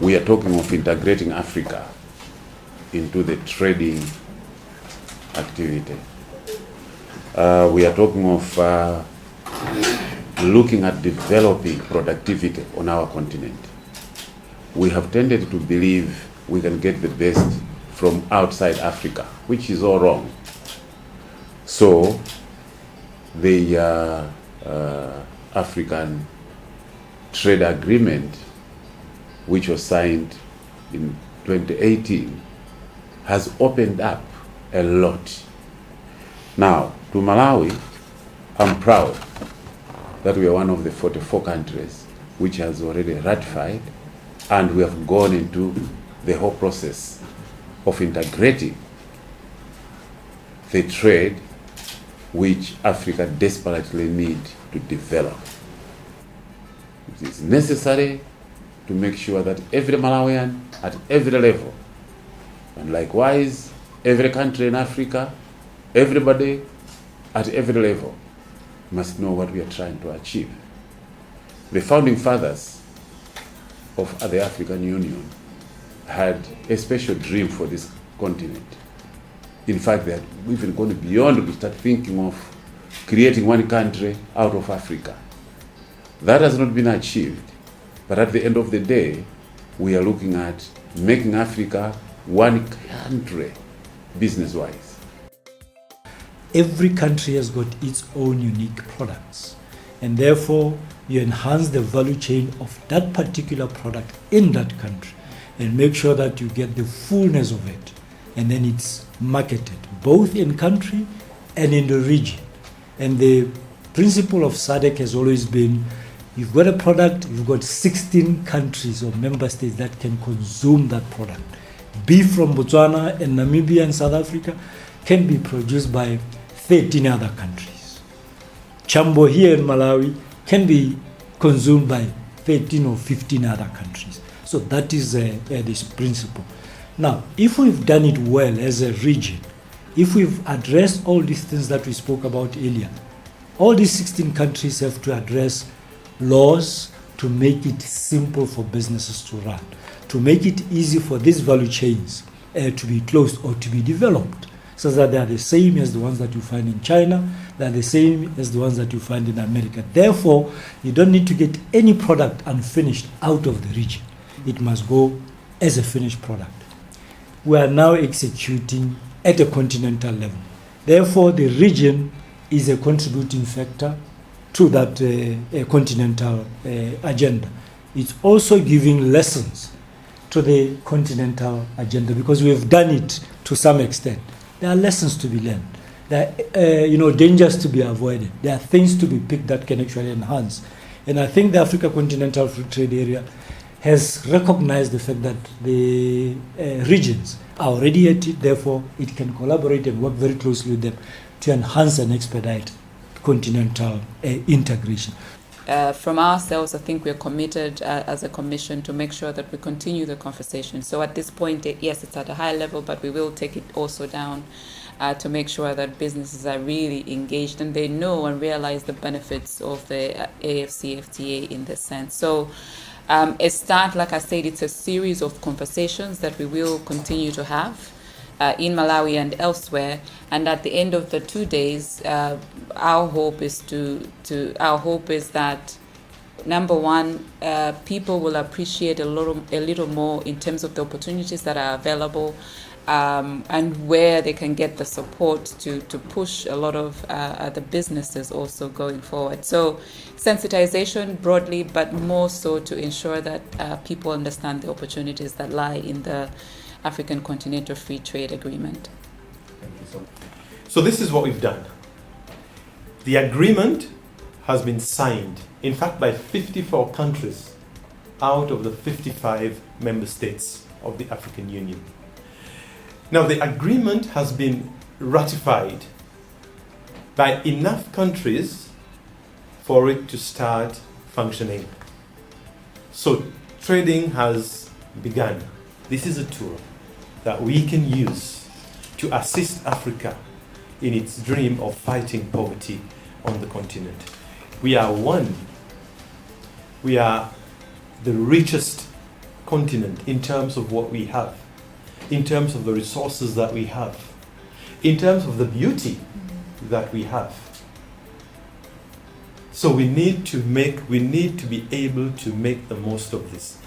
we are talking of integrating Africa into the trading activity. We are talking of looking at developing productivity on our continent. We have tended to believe we can get the best from outside Africa, which is all wrong. So the African trade agreement, which was signed in 2018, has opened up a lot. Now, to Malawi, I'm proud that we are one of the 44 countries which has already ratified, and we have gone into the whole process of integrating the trade which Africa desperately needs to develop. It is necessary to make sure that every Malawian at every level, and likewise every country in Africa, everybody at every level must know what we are trying to achieve. The founding fathers of the African Union had a special dream for this continent. In fact, they had even gone beyond to start thinking of creating one country out of Africa. That has not been achieved, but at the end of the day, we are looking at making Africa one country business-wise. Every country has got its own unique products, and therefore you enhance the value chain of that particular product in that country and make sure that you get the fullness of it, and then it's marketed both in country and in the region. And the principle of SADC has always been, you've got a product, you've got 16 countries or member states that can consume that product. Beef from Botswana and Namibia and South Africa can be produced by 13 other countries. Chambo here in Malawi can be consumed by 13 or 15 other countries. So that is this principle. Now, if we've done it well as a region, if we've addressed all these things that we spoke about earlier, all these 16 countries have to address laws to make it simple for businesses to run, to make it easy for these value chains to be closed or to be developed, so that they are the same as the ones that you find in China, they are the same as the ones that you find in America. Therefore, you don't need to get any product unfinished out of the region. It must go as a finished product. We are now executing at a continental level. Therefore, the region is a contributing factor to that continental agenda. It's also giving lessons to the continental agenda because we have done it to some extent. There are lessons to be learned. There are dangers to be avoided. There are things to be picked that can actually enhance. And I think the Africa Continental Free Trade Area has recognized the fact that the regions are already at it, therefore it can collaborate and work very closely with them to enhance and expedite continental integration. From ourselves, I think we're committed as a commission to make sure that we continue the conversation. So at this point, yes, it's at a high level, but we will take it also down to make sure that businesses are really engaged and they know and realize the benefits of the AfCFTA in this sense. So it starts, like I said, it's a series of conversations that we will continue to have in Malawi and elsewhere. And at the end of the 2 days, our hope is that number one, people will appreciate a little more in terms of the opportunities that are available and where they can get the support to push a lot of the businesses also going forward. So sensitization broadly, but more so to ensure that people understand the opportunities that lie in the African Continental Free Trade Agreement. Thank you so much. So this is what we've done. The agreement has been signed, in fact, by 54 countries out of the 55 member states of the African Union. Now, the agreement has been ratified by enough countries for it to start functioning. So trading has begun. This is a tool that we can use to assist Africa in its dream of fighting poverty on the continent. We are the richest continent in terms of what we have, in terms of the resources that we have, in terms of the beauty that we have. So we need to be able to make the most of this.